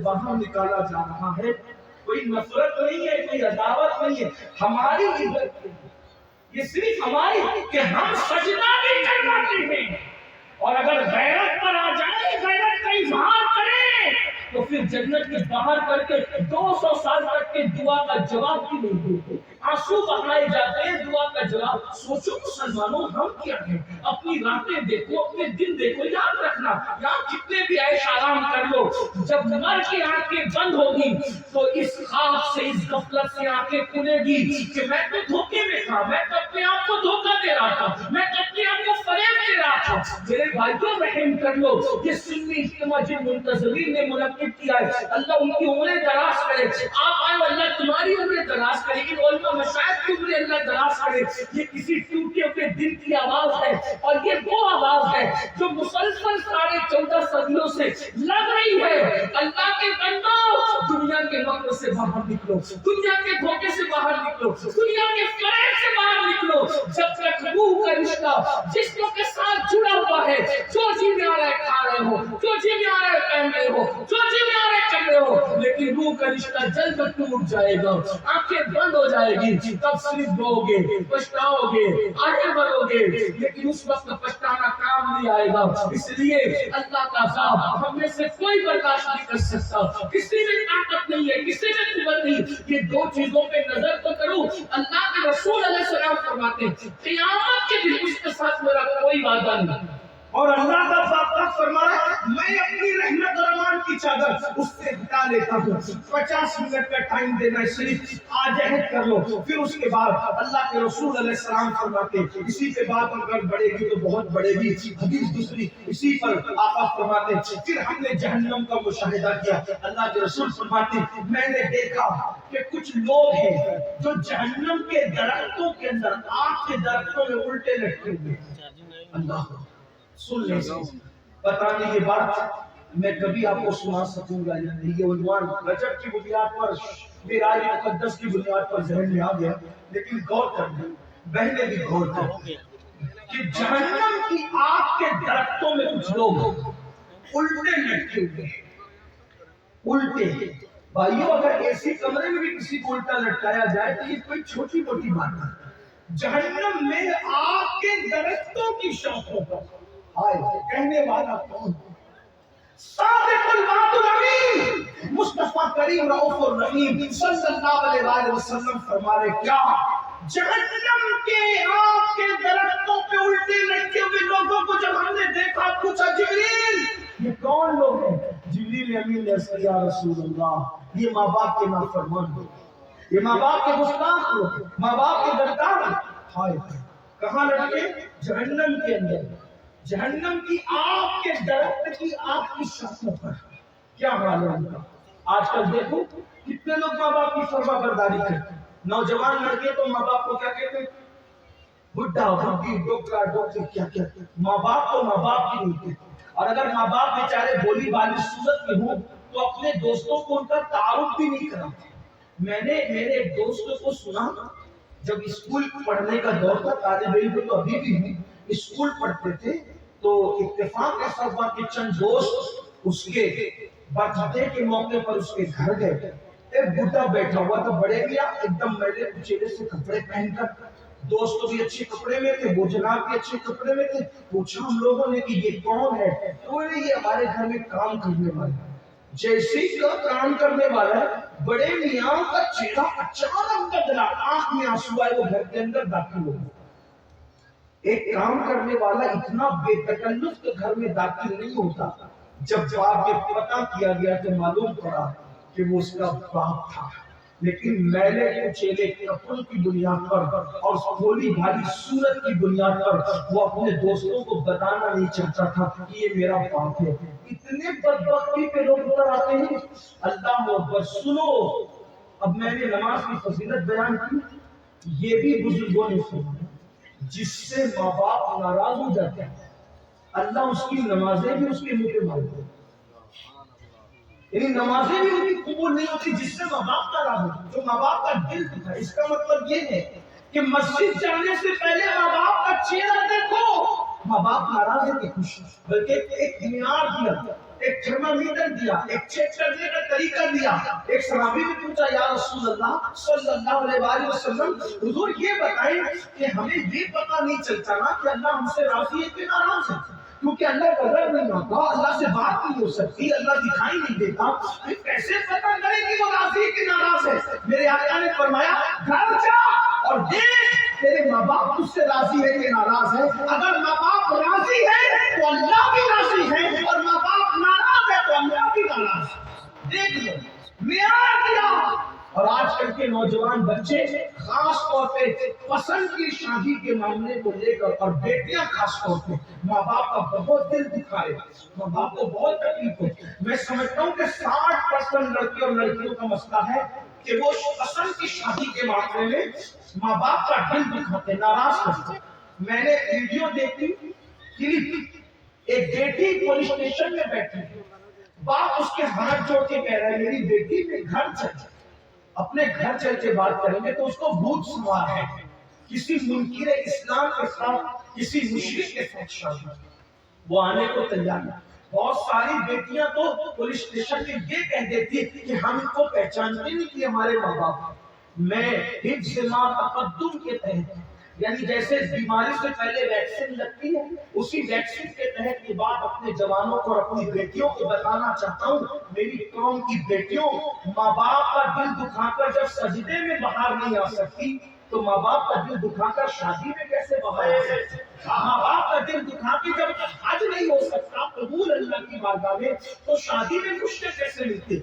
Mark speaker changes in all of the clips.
Speaker 1: باہر نکالا جا رہا ہے. کوئی نفرت نہیں ہے, کوئی عداوت نہیں ہے, ہماری عزت یہ صرف ہماری کہ ہم سجدہ بھی کرواتے ہیں. اور اگر غیرت پر آ جائے, غیرت کا اظہار کرے, تو پھر جنت کے باہر کر کے 200 سال تک کے دعا کا جواب بھی نہیں دیتے. آنسو بہائے جاتے ہیں دعا کا جواب. سوچو مسلمانوں, ہم کیا ہیں؟ اپنی راتیں دیکھو, اپنے دن دیکھو. یاد رکھنا, یہاں کتنے بھی عیش آرام کر لو, جب مر کے آنکھیں بند ہوگی تو اس خواب سے, اس غفلت سے آنکھیں کھلے گی کہ میں تو دھوکے میں تھا, میں تو اپنے آپ کو دھوکہ دے رہا تھا, میں تو اپنے آپ کو فریب دے رہا تھا. میرے بھائیوں رحم کر لو, یہ سنی اجتماع جن منتظرین نے منعقد کیا ہے, اللہ ان کی عمریں دراز کرے. آپ آئے, اللہ تمہاری عمریں دراز کرے گی, علماء مشائخ کی عمریں اللہ دراز کرے. یہ کسی ٹوٹے ہوئے دل کی آواز ہے, اور یہ وہ آواز ہے جو مسلسل 14.5 صدیوں سے لگ رہی ہے. اللہ کے بندو, دنیا کے مکر سے باہر نکلو, دنیا کے دھوکے سے باہر نکلو, دنیا کے فریب سے باہر نکلو. جب تک روح کا رشتہ جسموں کے ساتھ جڑا ہوا ہے, جو جی میں آ رہا ہے کھا رہے ہو, جو جی میں آ رہا ہے پہن رہے ہو, جو جی میں آ رہا ہے کر رہے ہو, لیکن روح کا رشتہ جلد ٹوٹ جائے گا, آنکھیں بند ہو جائے گی, تب صرف رو گے, پچھتاؤ گے, آگے بڑھو گے, لیکن اس وقت پچھتانا کام نہیں آئے گا. اس لیے اللہ کا عذاب ہم میں سے کوئی برداشت نہیں کر سکتا. کسی میں طاقت نہیں ہے, کسی میں قوت نہیں. یہ دو چیزوں پہ نظر تو کرو. اللہ کے رسول علیہ السلام فرماتے ہیں قیامت کے دن اس کے ساتھ میرا کوئی وعدہ نہیں. اور اللہ کا پاک فرمایا, میں اپنی رحمت اور امان کی چادر اس سے ہٹا لیتا ہوں. 50 منٹ کا ٹائم دینا ہے, صرف آج عہد کر لو. پھر اس کے بعد اللہ کے رسول علیہ السلام فرماتے ہیں اسی پہ بات اگر بڑھے گی تو بہت بڑھے گی. حدیث دوسری اسی پر آقا فرماتے ہیں پھر ہم نے جہنم کا مشاہدہ کیا. اللہ کے رسول فرماتے ہیں میں نے دیکھا کہ کچھ لوگ ہیں جو جہنم کے درختوں کے اندر, آگ کے درختوں میں الٹے لٹکے ہوئے. اللہ سن لیں, بتانے یہ بات میں کبھی آپ کو سنا سکوں گا یا نہیں. یہ عنوان رجب کی بنیاد پر, معراج مقدس کی بنیاد پر ذہن میں آ گیا, لیکن غور کرنا, بہنیں بھی غور کریں کہ جہنم کی آگ کے درختوں میں کچھ لوگ الٹے لٹکے ہوئے ہیں. الٹے بھائیو, اگر ایسی کمرے میں بھی کسی کو الٹا لٹکایا جائے تو یہ کوئی چھوٹی موٹی بات نہیں. جہنم میں آگ کے درختوں کی شاخوں پر کہنے والا کون؟ صادق الوعد الامین مصطفیٰ کریم رؤوف الرحیم صلی اللہ علیہ وآلہ وسلم فرما رہے کیا جہنم کے آگ کے درختوں پہ الٹے لٹکے ہوئے لوگوں کو جب ہم نے دیکھا, پوچھا جبریل یہ کون لوگ ہیں؟ جبریل امین نے عرض کیا رسول اللہ یہ ماں باپ کے نافرمان لوگ, یہ ماں باپ کے گستاخ لوگ, ماں باپ کے درکار. ہائے کہاں لٹکے؟ جہنم کے اندر, جہنم کی آگ کے درخت کی آگ کی شاخوں پر. کیا حال ہے ان کا؟ آج کل دیکھو کتنے لوگ ماں باپ کی فرما برداری کرتے ہیں. نوجوان لڑکے تو ماں باپ کو کیا کہتے ہیں؟ بڈھا, بڈھی, ڈوکرا, ڈوکری, کیا کہتے ہیں. ماں باپ کو ماں باپ کی نہیں کہتے. اور اگر ماں باپ بیچارے بولی بالی صورت میں ہوں تو اپنے دوستوں کو ان کا تعارف بھی نہیں کراتے. میں نے میرے ایک دوست کو سنا, جب اسکول پڑھنے کا دور تھا, طالب علم تو ابھی بھی ہوں, اسکول پڑھتے تھے, تو اتفاق ایسا ہوا کہ چند دوست اس کے برتھ ڈے کے موقع پر اس کے گھر گئے. ایک بڈھا بیٹھا ہوا تھا, بڑے گیا ایک دم میلے کچیلے سے کپڑے پہن کر. دوست بھی اچھے کپڑے میں تھے, وہ جناب بھی اچھے کپڑے میں تھے. پوچھا ہم لوگوں نے کہ یہ کون ہے؟ تو یہ ہمارے گھر میں کام کرنے والا ہے. جیسے ہی کام کرنے والا ہے, بڑے میاں کا چہرہ اچانک بدلا, آنکھ میں آنسو آئے, وہ گھر کے اندر داخل ہو گئے. ایک کام کرنے والا اتنا بے تکلف کے گھر میں داخل نہیں ہوتا. جب باپ کے پتہ کیا گیا تو معلوم پڑا کہ وہ اس کا باپ تھا, لیکن میلے کچیلے کپڑوں کی بنیاد پر اور بھولی بھالی صورت کی بنیاد پر وہ اپنے دوستوں کو بتانا نہیں چاہتا تھا کہ یہ میرا باپ ہے. اتنے بدبختی پہ لوگ اتر آتے ہیں. اللہ اکبر. سنو, اب میں نے نماز کی فضیلت بیان کی, یہ بھی بزرگوں نے فرمایا جس سے ماں باپ ناراض ہو جاتے ہیں اللہ اس کی نمازیں بھی اس کے منہ پہ مارتے ہیں. یعنی نمازیں بھی ان کی قبول نہیں ہوتی جس سے ماں باپ ناراض ہوتے, جو ماں باپ کا دل تھا. اس کا مطلب یہ ہے کہ مسجد جانے سے پہلے ماں باپ کا چہرہ دیکھو. ماں باپ ناراض ہے کہ خوش, بلکہ ایک معیار دیا ایک تھرمامیٹر دیا، ایک چیک کرنے کا طریقہ دیا. ایک صحابی نے پوچھا یا رسول اللہ صلی اللہ علیہ وآلہ وسلم حضور یہ بتائیں کہ ہمیں یہ پتہ نہیں چلتا نا کہ اللہ ہم سے راضی ہے کہ ناراض ہے، کیونکہ اللہ کا غضب نہیں ہوتا، اللہ سے بات نہیں ہو سکتی، اللہ دکھائی نہیں دیتا، پھر کیسے پتہ کرے کہ وہ راضی ہے کہ ناراض ہے؟ میرے آقا نے فرمایا گھر جا اور دیکھ تیرے ماں باپ تجھ سے راضی ہے کہ ناراض ہے. اگر ماں باپ راضی ہے تو اللہ بھی راضی ہے، اور ماں باپ ناراض ہے تو اللہ بھی ناراض ہے. دیکھ لو معیار دیا. اور آج کل کے نوجوان بچے خاص طور پہ پسند کی شادی کے معاملے کو لے کر، اور بیٹیاں خاص طور پہ ماں باپ کا بہت دل دکھائے، ماں باپ کو بہت تکلیف ہو. میں سمجھتا ہوں کہ 60% لڑکے اور لڑکیوں کا مسئلہ ہے کہ وہ پسند کی شادی کے معاملے میں ماں باپ کا دل دکھاتے، ناراض کرتے. میں نے ویڈیو دیکھی کلپ، ایک بیٹی پولیس اسٹیشن میں بیٹھی، باپ اس کے ہاتھ جوڑ کے کہہ رہا ہے میری بیٹی میں گھر چل، اپنے گھر چل کے بات کریں گے تو اس کو بھوت سوار ہے، کسی منکر اسلام کے ساتھ، کسی مشرک کے ساتھ شادی، وہ آنے کو تیار ہے. بہت ساری بیٹیاں تو پولیس اسٹیشن میں یہ کہہ دیتی ہے کہ ہم ان کو پہچانتے نہیں کہ ہمارے ماں باپ. میں حفظ ما تقدم کے تحت، یعنی جیسے بیماری سے پہلے ویکسین لگتی ہے، اسی ویکسین کے تحت یہ بات اپنے جوانوں کو اور اپنی بیٹیوں کو بتانا چاہتا ہوں. میری قوم کی بیٹیوں، ماں باپ کا دل دکھا کر جب سجدے میں باہر نہیں آ سکتی تو ماں باپ کا دل دکھا کر شادی میں کیسے باہر آ سکتی؟ ماں باپ کا دل دکھا کے جب حج نہیں ہو سکتا قبول اللہ کی بارگاہ میں تو شادی میں خوشیاں کیسے ملتی؟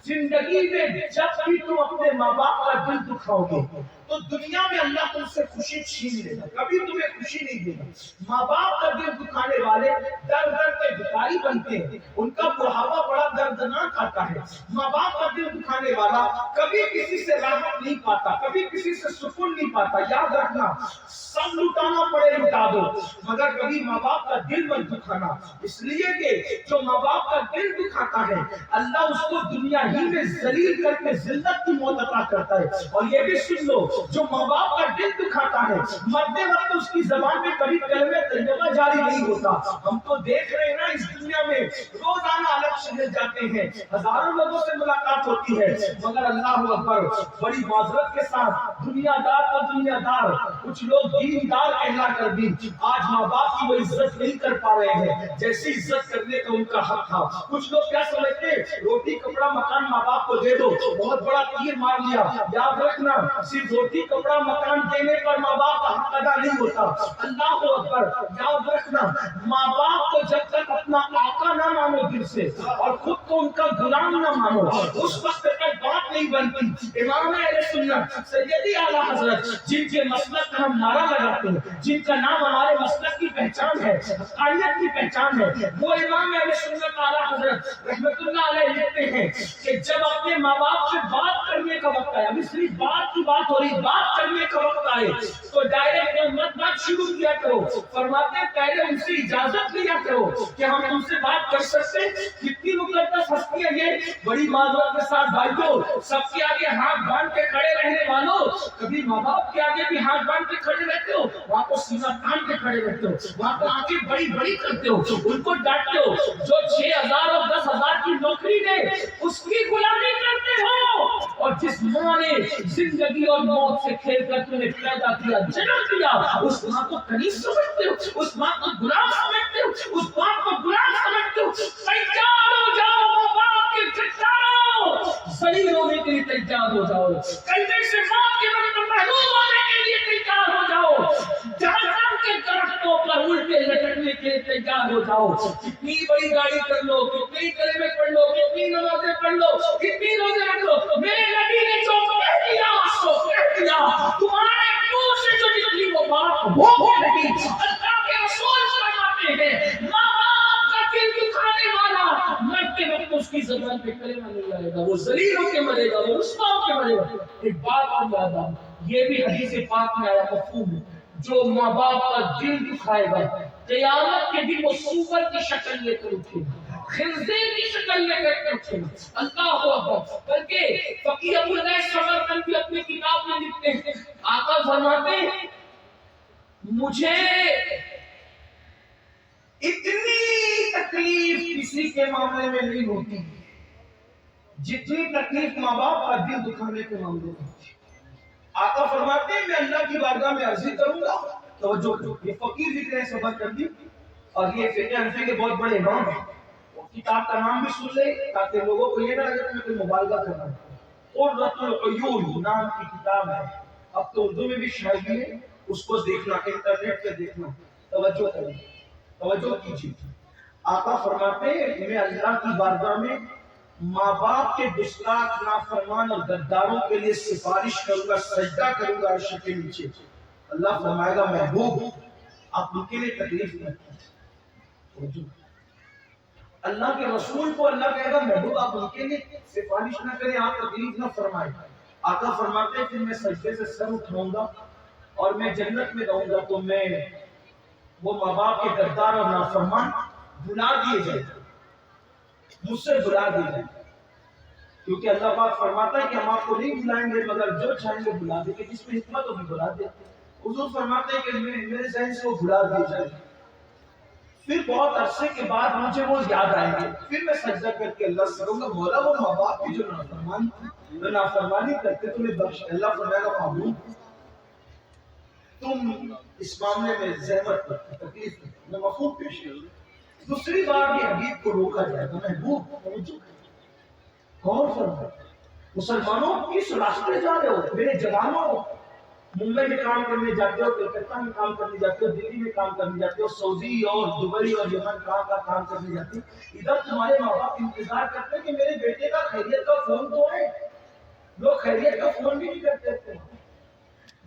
Speaker 1: زندگی میں جب بھی تم اپنے ماں باپ کا دل دکھاؤ گے تو دنیا میں اللہ تم سے خوشی چھین لے گا، کبھی تمہیں خوشی نہیں دے گا. ماں باپ کا دل دکھانے والے در در کے بھکاری بنتے ہیں، ان کا بڑھاپا بڑا دردناک آتا ہے. ماں باپ کا دل دکھانے والا کبھی کسی سے راحت نہیں پاتا، کبھی کسی سے سکون نہیں پاتا. یاد رکھنا سب لٹانا پڑے لٹا دو، مگر کبھی ماں باپ کا دل مت دکھانا، اس لیے کہ جو ماں باپ کا دل دکھاتا ہے اللہ اس کو دنیا ہی میں ذلیل کر کے ذلت کی موت عطا کرتا ہے. اور یہ بھی سن لو جو ماں باپ کا دل دکھاتا ہے مرتے وقت اس کی زبان میں کبھی کلمہ طیبہ جاری نہیں ہوتا. ہم تو دیکھ رہے ہیں نا اس دنیا میں روزانہ الگ شہر جاتے ہیں، ہزاروں لوگوں سے ملاقات ہوتی ہے، مگر اللہ اکبر بڑی معذرت کے ساتھ دنیا دار تو دنیا دار، کچھ لوگ دیندار کہلا کر بھی آج ماں باپ کی وہ عزت نہیں کر پا رہے ہیں جیسی عزت کرنے کا ان کا حق تھا. کچھ لوگ کیا سمجھتے روٹی کپڑا مکان ماں باپ کو دے دو، بہت بڑا تیر مار لیا. یاد رکھنا صرف روٹی کپڑا مکان دینے پر ماں باپ کا حق ادا نہیں ہوتا. اللہ اکبر. یاد رکھنا ماں باپ کو جب تک اپنا آقا نہ مانو دل سے اور خود کو ان کا غلام نہ مانو اس وقت تک بات نہیں بنتی. امام اہل سنت سیدی اعلیٰ حضرت جن کے مسلک کا ہم نعرہ لگاتے ہیں، جن کا نام ہمارے مسلک کی پہچان ہے، حقانیت کی پہچان ہے، وہ امام اہل سنت اعلیٰ حضرت رحمت اللہ علیہ لکھتے ہیں کہ جب اپنے ماں باپ سے بات کرنے کا وقت آئے، ابھی صرف بات کی بات ہو رہی، بات کرنے کا وقت آئے تو ڈائریکٹ مت بات شروع کیا کرو. فرماتے پہلے ان سے اجازت لیا کرو کہ ہم تم سے بات کر سکتے ہیں. کتنی مقدس ہستیاں یہ بڑی معذرت کے ساتھ بھائیو سب کے آگے ہاتھ باندھ کے کھڑے رہنے والوں، کبھی ماں باپ کے آگے بھی ہاتھ باندھ کے کھڑے رہتے ہو، وہاں کو سینہ تان کے کھڑے رہتے ہو، وہاں کو آنکھیں بڑی بڑی کرتے ہو، ان کو ڈانٹتے ہو. جو 6,000 اور 10,000 کی نوکری دے اس کی غلامی کرتے ہو. اور جس ماں نے زندگی اور موت سے کھیل کر تمہیں پیدا کیا، جنم دیا، اس ماں کو کنیز سمجھتے ہو، اس ماں کو غلام سمجھتے ہو، اس ماں کو غلام سمجھتے ہو. تیار ہو جاؤ ماں باپ کے چچاؤ، ذلیل ہونے کے لیے تیار ہو جاؤ، کلمے سے موت کے وقت محروم ہونے کے لیے تیار ہو جاؤ، جہنم کے درختوں پر الٹے لٹکنے کے لیے تیار ہو جاؤ. کتنی بڑی گاڑی کر لو، کتنی کلمے پڑھ لو، کتنی نمازیں پڑھ لو، کتنی روزے رکھ لو، میرے نبی نے جو کہہ دیا سو کہہ دیا. تمہارے منہ سے جو نکلی وہ بات ہو گئی. اللہ کے رسول فرماتے ہیں ماں باپ کا دل دکھانے والا مرتے وقت اس کی زبان پہ کلمہ نہیں آئے گا، وہ ذلیل ہو کے مرے گا، وہ رسوا ہو کے مرے گا. ایک بات اور یاد آ، یہ بھی حدیث پاک میں آیا مفہوم ہے، جو ماں باپ کا دل دکھائے گا قیامت کے دن وہ سور کی شکل لے کر اٹھے گا، خنزیر کی شکل لے کر اٹھے گا. اللہ اکبر. بلکہ فقیہ ابو العز سمرقند بھی اپنی کتاب میں لکھتے ہیں، آقا فرماتے ہیں مجھے اتنی تکلیف کی کسی کے معاملے میں نہیں ہوتی جتنی تکلیف ماں باپ کا دل دکھانے کے معاملے میں ہوتی ہے۔ آقا فرماتے ہیں میں اللہ کی بارگاہ میں عرضی کروں گا، توجہ یہ فقیر لکھ رہے ہیں سبق کر دی، اور یہ فقہ حنفی کے بہت بڑے امام ہیں، کتاب کا نام بھی سن لے تاکہ لوگوں کو یہ نہ لگے کہ میں کوئی مبالغہ کر رہا ہوں۔ قرۃ العیون نام کی کتاب ہے، اب تو اردو میں بھی شائع ہے، اس کو دیکھنا انٹرنیٹ پہ دیکھنا، توجہ کریں، توجہ کیجیے۔ آقا فرماتے ہیں میں اللہ کی بارگاہ میں ماں باپ کے گستاخ نافرمان اور غداروں کے لیے سفارش کروں گا، سجدہ کروں گا عرش کے نیچے۔ اللہ فرمائے گا محبوب آپ ان کے لیے تکلیف نہ کریں۔ اللہ کے رسول کو اللہ کہے گا محبوب آپ ان کے لیے سفارش نہ کریں، آپ تکلیف نہ فرمائیں۔ آقا فرماتے ہیں پھر میں سجدے سے سر اٹھاؤں گا اور میں جنت میں رہوں گا تو میں وہ ماں باپ کے غدار اور نافرمان بلا دیے جائیں، مجھ سے بلا دیے جائیں، کیونکہ اللہ پاک فرماتا ہے کہ ہم آپ کو نہیں بلائیں گے مگر جو چاہیں گے بلا دیں گے، جس میں حکمت ہوگی بلا دیں۔ حضور فرماتے ہیں کہ میرے ذہن سے وہ بلا دیے جائیں، پھر بہت عرصے کے بعد مجھے وہ یاد آئیں گے، پھر میں سجدہ کر کے اللہ سے کہوں گا مولا وہ ماں باپ کی جو نافرمانی کرتے تمہیں بخش۔ اللہ فرمائے گا معبود تم اس معاملے میں زحمت کرتے تکلیف میں مفہوم پیش کروں۔ دوسری بار یہ حبیب کو روکا جائے گا، محبوب کون فرمائے مسلمانوں کس راستے جا رہے ہو؟ میرے جوانوں ممبئی میں کام کرنے جاتے ہو، کلکتہ میں کام کرنے جاتے ہو، دلی میں کام کرنے جاتے ہو، سعودی اور دبئی اور یمن کا کام کرنے جاتے ہو، ادھر تمہارے ماں باپ انتظار کرتے ہیں کہ میرے بیٹے کا خیریت کا فون تو ہے، لوگ خیریت کا فون بھی نہیں کرتے تھے۔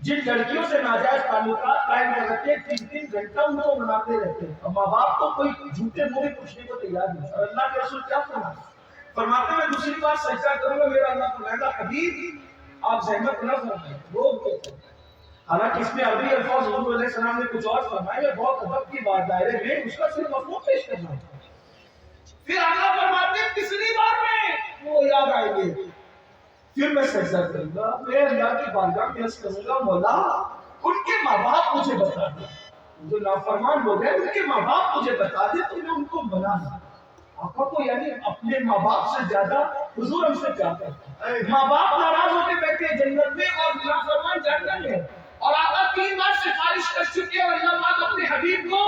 Speaker 1: جن لڑکیوں سے ناجائز تعلقات قائم کر رکھتے ہیں 3 گھنٹہ ان کو مناتے رہتے ہیں، اور ماں باپ کو کوئی جھوٹے منہ میں پوچھنے کو تیار نہیں۔ اور اللہ کے رسول کیا فرماتے میں دوسری بار سجدہ کروں گا، میرا اللہ فرمائے گا حبیب آپ زحمت نہ فرمائیں، روک دو۔ حالانکہ اس میں عربی الفاظ حضور علیہ السلام نے کچھ اور فرمائے، میں بہت ادب کی بات دائرے میں اس کا صرف مفہوم پیش کرنا ہے۔ پھر اللہ فرماتے ہیں تیسری بار میں وہ یاد آئیں گے، پھر میں سجدہ کروں گا، میں اللہ کی بارگاہ میں عرض کروں گا مولا ان کے ماں باپ مجھے بتا دیں، جو نافرمان لوگ ہیں ان کے ماں باپ مجھے بتا دیں تو میں ان کو منانا۔ آقا کو یعنی اپنے ماں باپ سے زیادہ حضور ہم سے کیا کرتے ہیں؟ ماں باپ ناراض ہوتے بیٹھے جنت میں اور نافرمان جہنم میں، اور آقا 3 بار سفارش کر چکے ہیں، اور اللہ پاک اپنے حبیب کو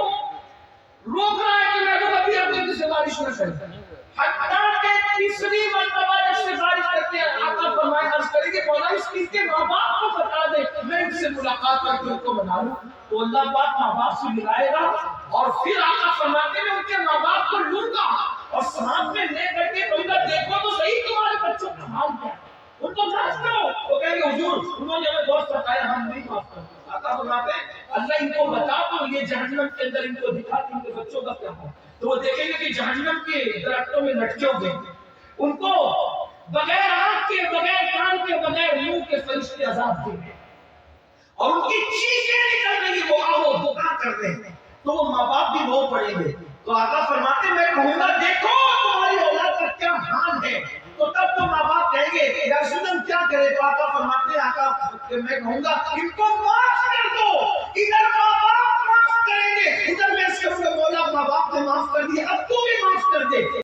Speaker 1: روک رہا ہے کہ میں تو کبھی اپنے کی سفارش نہ کروں۔ حتیٰ کہ تیسری مرتبہ جب سفارش کرتے ہیں آقا فرمائے عرض کریں گے مولا اس کے ماں باپ کو بتا دے میں ان سے ملاقات کر کے ان کو منا لوں، تو اللہ پاک ماں باپ سے ملائے گا، اور پھر آقا فرماتے ہیں ان کے ماں باپ کو لوں گا اور ساتھ میں لے کر کے کہوں گا دیکھو تو صحیح تمہارے بچوں کا حال کیا ہے، ان کو معاف کرو۔ وہ کہیں گے حضور انہوں نے ہمیں بہت ستایا، ہم نہیں معاف کرتے۔ آقا فرماتے ہیں اللہ ان کو بتا تو یہ جہنم کے اندر ان کو دکھا کہ ان کے بچوں کا کیا حال، تو وہ دیکھیں گے کہ جہنم کے درختوں میں لٹکے ہوئے ان کو بغیر آنکھ کے، بغیر کان کے، بغیر منہ کے فرشتے عذاب دیں گے، اور ان کی چیخیں نکل رہی وہ آہو بکا کر رہے ہیں، تو وہ ماں باپ بھی رو پڑیں گے۔ تو آقا فرماتے میں کہوں گا دیکھو تمہاری اولاد کا کیا حال ہے، تو تب تو ماں باپ کہیں گے یا رسول ہم کیا کریں، تو آقا فرماتے ہیں آقا میں کہوں گا ان کو معاف کر دو، ادھر ماں باپ معاف کریں گے، ادھر میں اس کے مولا ماں باپ نے معاف کر دیا اب تو بھی معاف کر دے۔